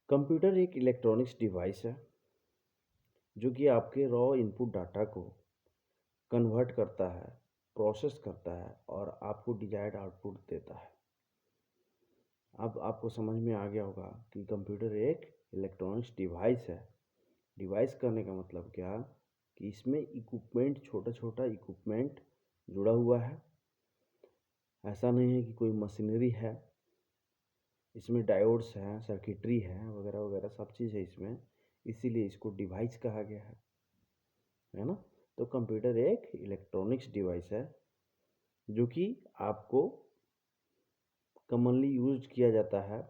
Computer एक electronics device है जो कि आपके रॉ इनपुट डाटा को कन्वर्ट करता है, प्रोसेस करता है और आपको डिजायर्ड आउटपुट देता है। अब आपको समझ में आ गया होगा कि कंप्यूटर एक इलेक्ट्रॉनिक्स डिवाइस है। डिवाइस करने का मतलब क्या कि इसमें इक्विपमेंट, छोटा छोटा इक्विपमेंट जुड़ा हुआ है। ऐसा नहीं है कि कोई मशीनरी है। इसमें डायोड्स हैं, सर्किटरी है, वगैरह वगैरह सब चीज़ है इसमें, इसीलिए इसको डिवाइस कहा गया है ना। तो कंप्यूटर एक इलेक्ट्रॉनिक्स डिवाइस है जो कि आपको कॉमनली यूज किया जाता है।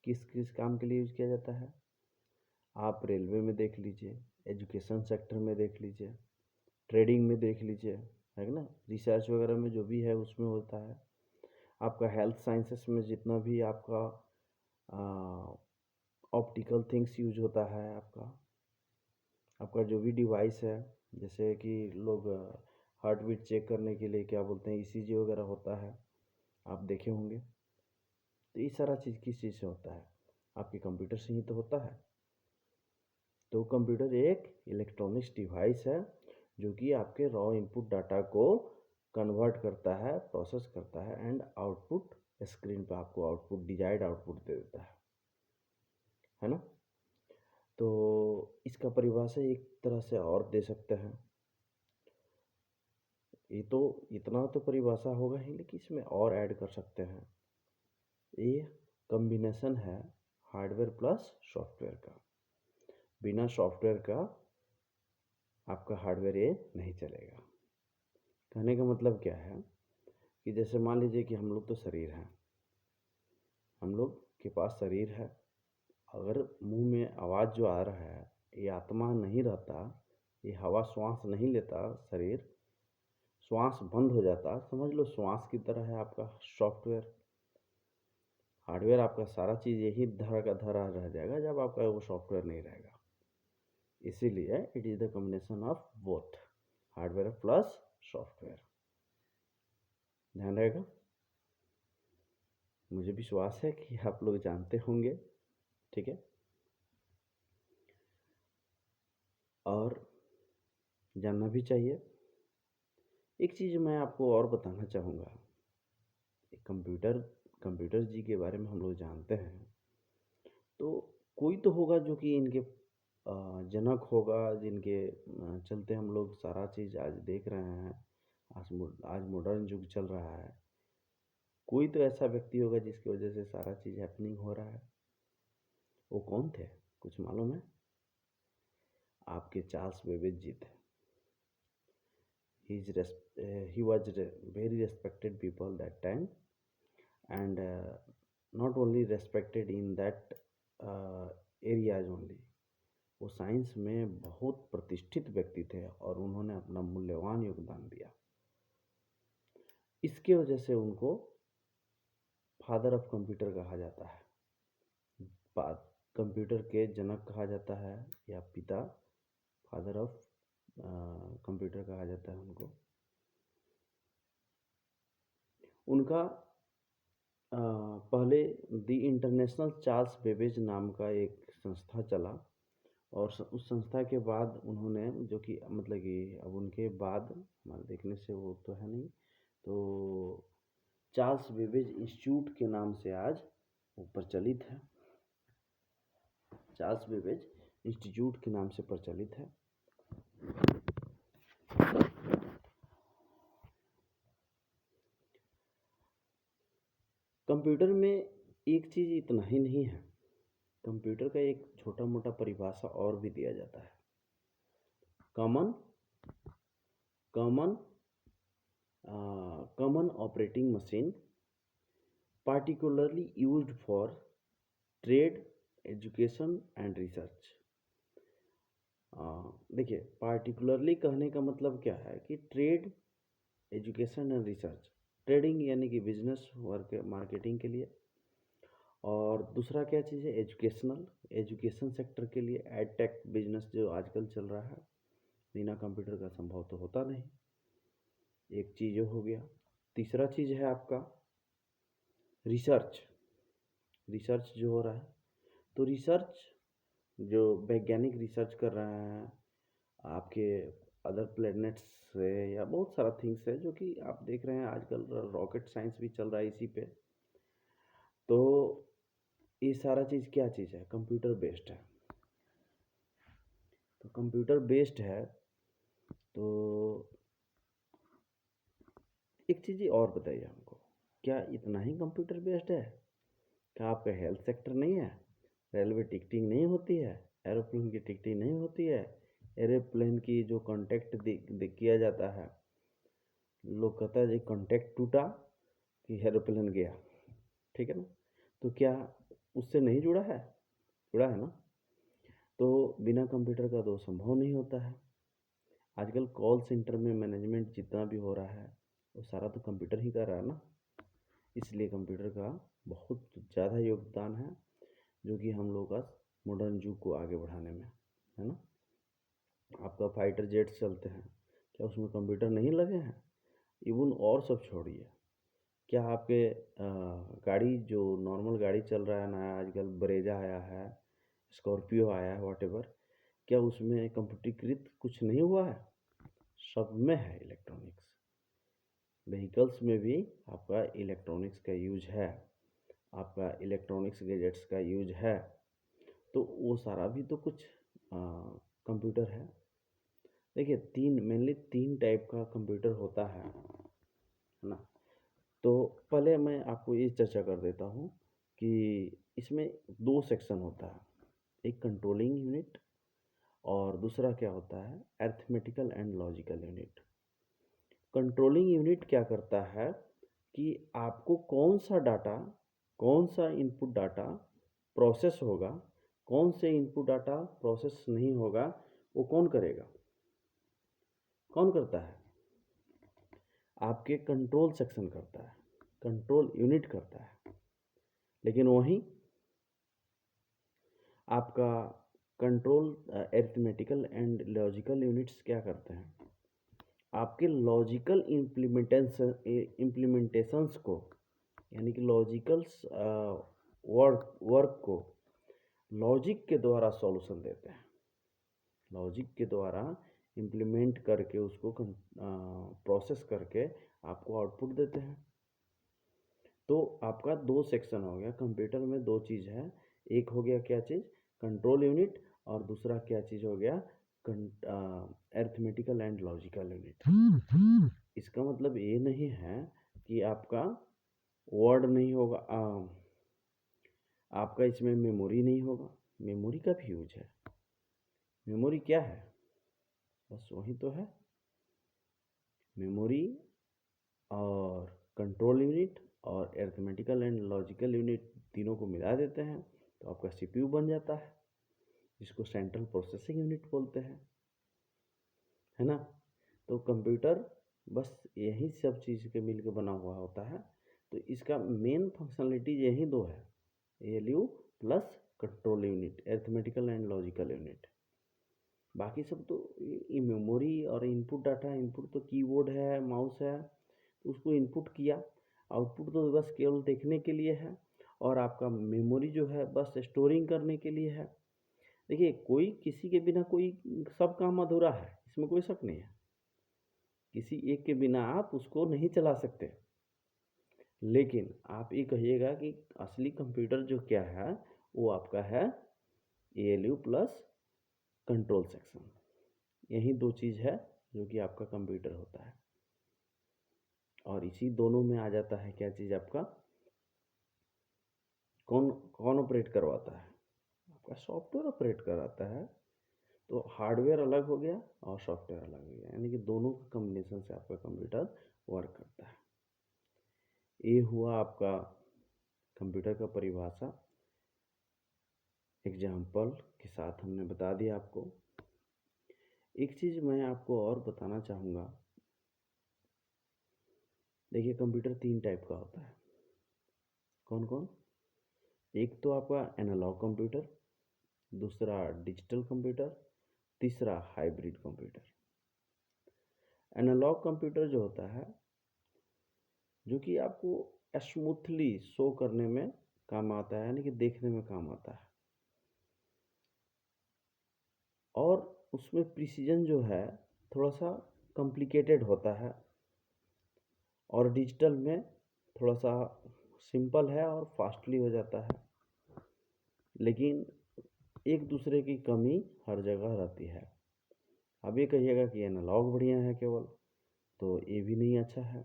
किस किस काम के लिए यूज किया जाता है? आप रेलवे में देख लीजिए, एजुकेशन सेक्टर में देख लीजिए, ट्रेडिंग में देख लीजिए, है ना, रिसर्च वगैरह में जो भी है उसमें होता है। आपका हेल्थ साइंसेस में जितना भी आपका ऑप्टिकल थिंग्स यूज होता है, आपका जो भी डिवाइस है, जैसे कि लोग हार्ट बीट चेक करने के लिए क्या बोलते हैं, ईसीजी वगैरह होता है, आप देखे होंगे। तो ये सारा चीज़ किस चीज़ से होता है? आपके कंप्यूटर से ही तो होता है। तो कंप्यूटर एक इलेक्ट्रॉनिक्स डिवाइस है जो कि आपके रॉ इनपुट डाटा को कन्वर्ट करता है, प्रोसेस करता है एंड आउटपुट स्क्रीन पर आपको आउटपुट, डिजायर्ड आउटपुट दे देता है ना। तो इसका परिभाषा एक तरह से और दे सकते हैं। ये तो इतना तो परिभाषा होगा ही, लेकिन इसमें और ऐड कर सकते हैं। ये कॉम्बिनेशन है हार्डवेयर प्लस सॉफ्टवेयर का। बिना सॉफ्टवेयर का आपका हार्डवेयर ये नहीं चलेगा। कहने का मतलब क्या है कि जैसे मान लीजिए कि हम लोग तो शरीर हैं, हम लोग के पास शरीर है। अगर मुंह में आवाज़ जो आ रहा है, ये आत्मा नहीं रहता, ये हवा श्वास नहीं लेता, शरीर श्वास बंद हो जाता, समझ लो श्वास की तरह है आपका सॉफ्टवेयर। हार्डवेयर आपका सारा चीज़ यही धरा का धरा रह जाएगा जब आपका वो सॉफ्टवेयर नहीं रहेगा। इसीलिए it is the combination of both, hardware plus software. ध्यान रहेगा। मुझे विश्वास है कि आप लोग जानते होंगे, ठीक है, और जानना भी चाहिए। एक चीज़ मैं आपको और बताना चाहूँगा। कंप्यूटर जी के बारे में हम लोग जानते हैं, तो कोई तो होगा जो कि इनके जनक होगा, जिनके चलते हम लोग सारा चीज़ आज देख रहे हैं। आज मॉडर्न युग चल रहा है। कोई तो ऐसा व्यक्ति होगा जिसकी वजह से सारा चीज़ हैपनिंग हो रहा है। वो कौन थे? कुछ मालूम है? आपके चार्ल्स बेबेज जी थे। He was very respected people that time, and not only respected in that areas only, वो साइंस में बहुत प्रतिष्ठित व्यक्ति थे और उन्होंने अपना मूल्यवान योगदान दिया। इसके वजह से उनको फादर ऑफ कंप्यूटर कहा जाता है, कंप्यूटर के जनक कहा जाता है, या पिता, फादर ऑफ कंप्यूटर कहा जाता है उनको। उनका पहले दी इंटरनेशनल चार्ल्स बेबेज नाम का एक संस्था चला, और उस संस्था के बाद उन्होंने, जो कि मतलब कि अब उनके बाद हमारे देखने से वो तो है नहीं, तो चार्ल्स बेबेज इंस्टीट्यूट के नाम से आज वो प्रचलित है। चार्ल्स बेबेज इंस्टीट्यूट के नाम से प्रचलित है। कंप्यूटर में एक चीज़ इतना ही नहीं है, कंप्यूटर का एक छोटा मोटा परिभाषा और भी दिया जाता है। Common common common operating machine, particularly used for trade, education and research। देखिए, पार्टिकुलरली कहने का मतलब क्या है कि trade, education and research. Trading यानी कि बिजनेस, वर्क, मार्केटिंग के लिए, और दूसरा क्या चीज़ है, एजुकेशनल, एजुकेशन सेक्टर के लिए। एड टेक बिजनेस जो आजकल चल रहा है, बिना कंप्यूटर का संभव तो होता नहीं। एक चीज़ हो गया। तीसरा चीज़ है आपका रिसर्च। रिसर्च जो हो रहा है, तो रिसर्च जो वैज्ञानिक रिसर्च कर रहे हैं आपके अदर प्लैनेट्स से या बहुत सारा थिंग्स है जो कि आप देख रहे हैं आजकल रॉकेट साइंस भी चल रहा है इसी पे। तो ये सारा चीज़ क्या चीज़ है? कंप्यूटर बेस्ड है। तो कंप्यूटर बेस्ड है तो एक चीज़ और बताइए हमको, क्या इतना ही कंप्यूटर बेस्ड है? क्या आपका हेल्थ सेक्टर नहीं है? रेलवे टिकटिंग नहीं होती है? एरोप्लेन की टिकटिंग नहीं होती है? एरोप्लेन की जो कॉन्टैक्ट किया जाता है, लोग कहता है जी कॉन्टैक्ट टूटा कि एरोप्लेन गया, ठीक है ना? तो क्या उससे नहीं जुड़ा है? जुड़ा है ना? तो बिना कंप्यूटर का तो संभव नहीं होता है। आजकल कॉल सेंटर में मैनेजमेंट जितना भी हो रहा है वो सारा तो कंप्यूटर ही कर रहा है ना। इसलिए कंप्यूटर का बहुत ज़्यादा योगदान है जो कि हम लोग का मॉडर्न युग को आगे बढ़ाने में, है ना। आपका फाइटर जेट्स चलते हैं, क्या उसमें कंप्यूटर नहीं लगे हैं? इवन और सब छोड़िए, क्या आपके गाड़ी जो नॉर्मल गाड़ी चल रहा है ना आजकल, ब्रेजा आया है, स्कॉर्पियो आया है, वॉटेवर, क्या उसमें कंप्यूटरीकृत कुछ नहीं हुआ है? सब में है इलेक्ट्रॉनिक्स। व्हीकल्स में भी आपका इलेक्ट्रॉनिक्स का यूज है, आपका इलेक्ट्रॉनिक्स गैजेट्स का यूज है। तो वो सारा भी तो कुछ कंप्यूटर है। देखिए मेनली तीन टाइप का कंप्यूटर होता है ना। तो पहले मैं आपको ये चर्चा कर देता हूँ कि इसमें दो सेक्शन होता है, एक कंट्रोलिंग यूनिट और दूसरा क्या होता है, arithmetical and logical unit. Controlling unit क्या करता है कि आपको कौन सा डाटा, कौन सा इनपुट डाटा प्रोसेस होगा, कौन से इनपुट डाटा प्रोसेस नहीं होगा, वो कौन करेगा? कौन करता है? आपके कंट्रोल सेक्शन करता है, कंट्रोल यूनिट करता है। लेकिन वहीं आपका control arithmetical and logical units क्या करते हैं? आपके लॉजिकल इम्प्लीमेंटेशंस को, यानी कि लॉजिकल्स वर्क को लॉजिक के द्वारा सॉल्यूशन देते हैं, लॉजिक के द्वारा इम्प्लीमेंट करके उसको प्रोसेस करके आपको आउटपुट देते हैं। तो आपका दो सेक्शन हो गया कंप्यूटर में, दो चीज़ है, एक हो गया क्या चीज़, कंट्रोल यूनिट, और दूसरा क्या चीज़ हो गया, अरिथमेटिकल एंड लॉजिकल यूनिट। इसका मतलब ये नहीं है कि आपका वर्ड नहीं होगा, आपका इसमें मेमोरी नहीं होगा, मेमोरी का भी यूज है। मेमोरी क्या है? बस वही तो है, मेमोरी और कंट्रोल यूनिट और अरिथमेटिकल एंड लॉजिकल यूनिट तीनों को मिला देते हैं तो आपका सीपीयू बन जाता है, जिसको सेंट्रल प्रोसेसिंग यूनिट बोलते हैं, है ना। तो कंप्यूटर बस यही सब चीज़ के मिल के बना हुआ होता है। तो इसका मेन फंक्शनलिटी यही दो है, ALU plus control unit, arithmetical and logical unit. बाकी सब तो ये मेमोरी और इनपुट डाटा, इनपुट तो कीबोर्ड है, माउस है, तो उसको इनपुट किया, आउटपुट तो बस केवल देखने के लिए है, और आपका मेमोरी जो है बस स्टोरिंग करने के लिए है। देखिए कोई किसी के बिना कोई, सब काम अधूरा है, इसमें कोई शक नहीं है, किसी एक के बिना आप उसको नहीं चला सकते। लेकिन आप ये कहिएगा कि असली कंप्यूटर जो क्या है वो आपका है एएलयू प्लस कंट्रोल सेक्शन। यही दो चीज़ है जो कि आपका कंप्यूटर होता है, और इसी दोनों में आ जाता है क्या चीज़, आपका कौन कौन ऑपरेट करवाता है? आपका सॉफ्टवेयर ऑपरेट कराता है। तो हार्डवेयर अलग हो गया और सॉफ्टवेयर अलग हो गया, यानी कि दोनों का कम्बिनेशन से आपका कंप्यूटर वर्क करता है। ये हुआ आपका कंप्यूटर का परिभाषा, एग्जाम्पल के साथ हमने बता दिया आपको। एक चीज़ मैं आपको और बताना चाहूँगा, देखिए कंप्यूटर तीन टाइप का होता है। कौन कौन? एक तो आपका एनालॉग कंप्यूटर, दूसरा डिजिटल कंप्यूटर, तीसरा हाइब्रिड कंप्यूटर। एनालॉग कंप्यूटर जो होता है, जो कि आपको स्मूथली शो करने में काम आता है, यानी कि देखने में काम आता है, और उसमें प्रिसीजन जो है थोड़ा सा कॉम्प्लिकेटेड होता है, और डिजिटल में थोड़ा सा सिंपल है और फास्टली हो जाता है। लेकिन एक दूसरे की कमी हर जगह रहती है। अब ये कहिएगा कि एनालॉग बढ़िया है केवल, तो ये भी नहीं अच्छा है।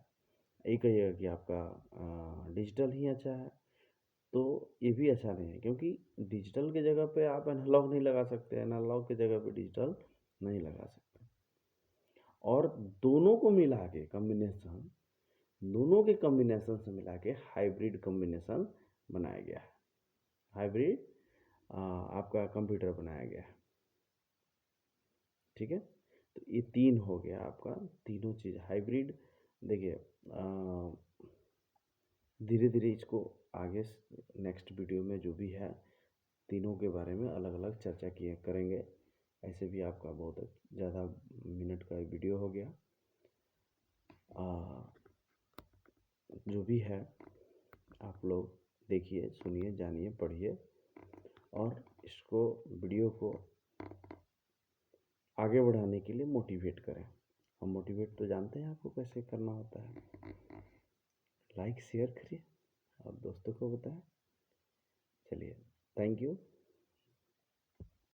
ये कहिएगा कि आपका डिजिटल ही अच्छा है, तो ये भी अच्छा नहीं है, क्योंकि डिजिटल के जगह पे आप एनालॉग नहीं लगा सकते, एनालॉग के जगह पे डिजिटल नहीं लगा सकते। और दोनों को मिला के कॉम्बिनेशन, दोनों के कॉम्बिनेशन से मिला के हाइब्रिड कॉम्बिनेशन बनाया गया है। हाइब्रिड आपका कंप्यूटर बनाया गया है। ठीक है, तो ये तीन हो गया आपका, तीनों चीज़ हाइब्रिड। देखिए धीरे धीरे इसको आगे नेक्स्ट वीडियो में जो भी है तीनों के बारे में अलग अलग चर्चा किए करेंगे। ऐसे भी आपका बहुत ज़्यादा मिनट का वीडियो हो गया। जो भी है आप लोग देखिए, सुनिए, जानिए, पढ़िए, और इसको वीडियो को आगे बढ़ाने के लिए मोटिवेट करें। हम मोटिवेट तो जानते हैं आपको कैसे करना होता है। लाइक शेयर करिए और दोस्तों को बताएं। चलिए, थैंक यू।